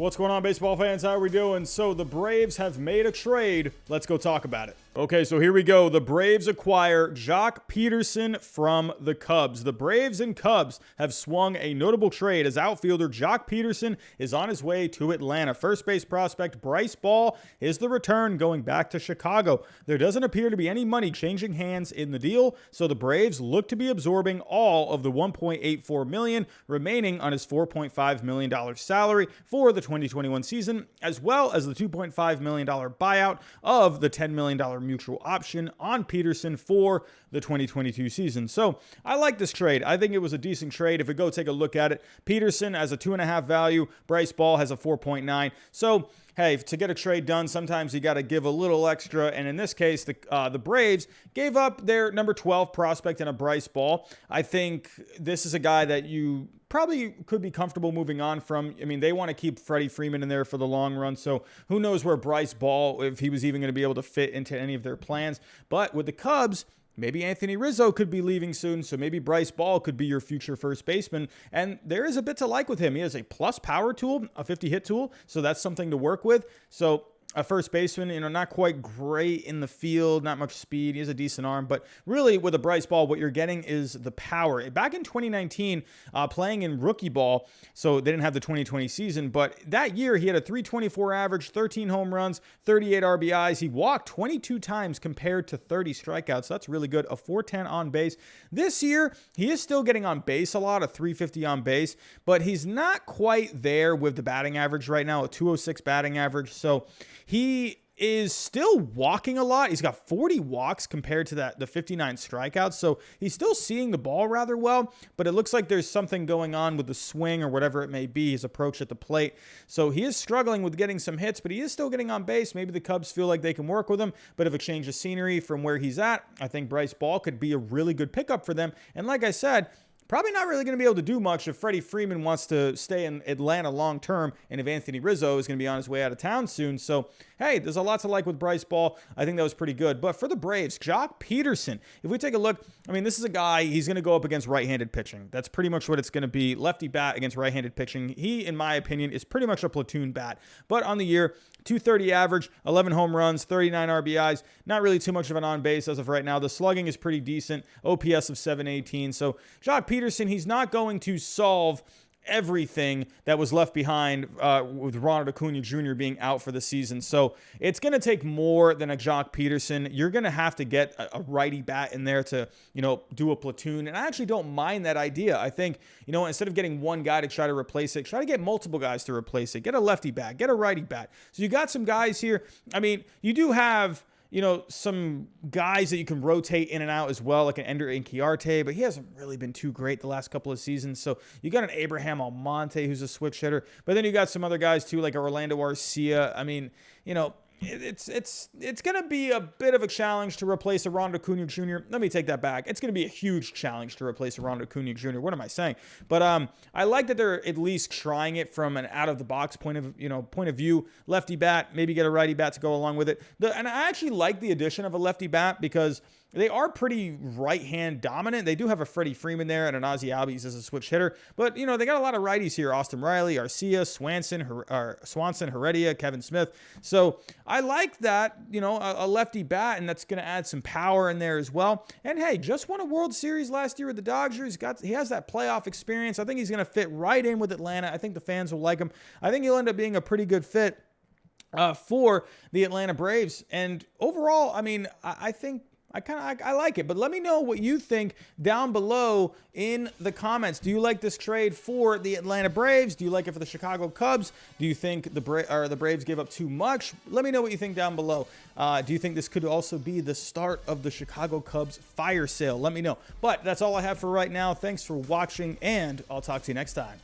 What's going on, baseball fans? How are we doing? So the Braves have made a trade. Let's go talk about it. Okay, so here we go. The Braves acquire Joc Pederson from the Cubs. The Braves and Cubs have swung a notable trade as outfielder Joc Pederson is on his way to Atlanta. First base prospect Bryce Ball is the return going back to Chicago. There doesn't appear to be any money changing hands in the deal, so the Braves look to be absorbing all of the $1.84 million remaining on his $4.5 million salary for the 2021 season, as well as the $2.5 million buyout of the $10 million mutual option on Pederson for the 2022 season. So I like this trade. I think it was a decent trade. If we go take a look at it, Pederson has a 2.5 value, Bryce Ball has a 4.9. So hey, to get a trade done, sometimes you got to give a little extra. And in this case, the Braves gave up their number 12 prospect in a Bryce Ball. I think this is a guy that you probably could be comfortable moving on from. I mean, they want to keep Freddie Freeman in there for the long run. So who knows where Bryce Ball, if he was even going to be able to fit into any of their plans. But with the Cubs, maybe Anthony Rizzo could be leaving soon, so maybe Bryce Ball could be your future first baseman. And there is a bit to like with him. He has a plus power tool, a 50-hit tool, so that's something to work with. So a first baseman, not quite great in the field, not much speed. He has a decent arm, but really with a Bryce Ball, what you're getting is the power. Back in 2019, playing in rookie ball, so they didn't have the 2020 season, but that year he had a 324 average, 13 home runs, 38 RBIs. He walked 22 times compared to 30 strikeouts. So that's really good. A 410 on base. This year, he is still getting on base a lot, a 350 on base, but he's not quite there with the batting average right now, a 206 batting average. So he is still walking a lot. He's got 40 walks compared to the 59 strikeouts. So he's still seeing the ball rather well, but it looks like there's something going on with the swing or whatever it may be, his approach at the plate. So he is struggling with getting some hits, but he is still getting on base. Maybe the Cubs feel like they can work with him, but if a change of scenery from where he's at, I think Bryce Ball could be a really good pickup for them. And like I said, probably not really going to be able to do much if Freddie Freeman wants to stay in Atlanta long term and if Anthony Rizzo is going to be on his way out of town soon. So, hey, there's a lot to like with Bryce Ball. I think that was pretty good. But for the Braves, Joc Pederson, if we take a look, I mean, this is a guy, he's going to go up against right-handed pitching. That's pretty much what it's going to be. Lefty bat against right-handed pitching. He, in my opinion, is pretty much a platoon bat. But on the year, 230 average, 11 home runs, 39 RBIs. Not really too much of an on-base as of right now. The slugging is pretty decent. OPS of 718. So Joc Pederson, he's not going to solve everything that was left behind with Ronald Acuna Jr. being out for the season. So it's going to take more than a Joc Pederson. You're going to have to get a righty bat in there to, do a platoon. And I actually don't mind that idea. I think, instead of getting one guy to try to replace it, try to get multiple guys to replace it. Get a lefty bat, get a righty bat. So you got some guys here. I mean, you do have some guys that you can rotate in and out as well, like an Ender Inciarte, but he hasn't really been too great the last couple of seasons. So you got an Abraham Almonte who's a switch hitter, but then you got some other guys too, like Orlando Arcia. I mean, it's going to be a bit of a challenge to replace a Ronald Acuna Jr. Let me take that back. It's going to be a huge challenge to replace a Ronald Acuna Jr. What am I saying? But I like that they're at least trying it from an out-of-the-box point of view. Lefty bat, maybe get a righty bat to go along with it. And I actually like the addition of a lefty bat because they are pretty right-hand dominant. They do have a Freddie Freeman there and an Ozzie Albies as a switch hitter. But, they got a lot of righties here. Austin Riley, Arcia, Swanson, Heredia, Kevin Smith. So I like that, a lefty bat, and that's going to add some power in there as well. And, hey, just won a World Series last year with the Dodgers. He has that playoff experience. I think he's going to fit right in with Atlanta. I think the fans will like him. I think he'll end up being a pretty good fit for the Atlanta Braves. And overall, I mean, I think I like it, but let me know what you think down below in the comments. Do you like this trade for the Atlanta Braves? Do you like it for the Chicago Cubs? Do you think the Braves gave up too much? Let me know what you think down below. Do you think this could also be the start of the Chicago Cubs fire sale? Let me know. But that's all I have for right now. Thanks for watching, and I'll talk to you next time.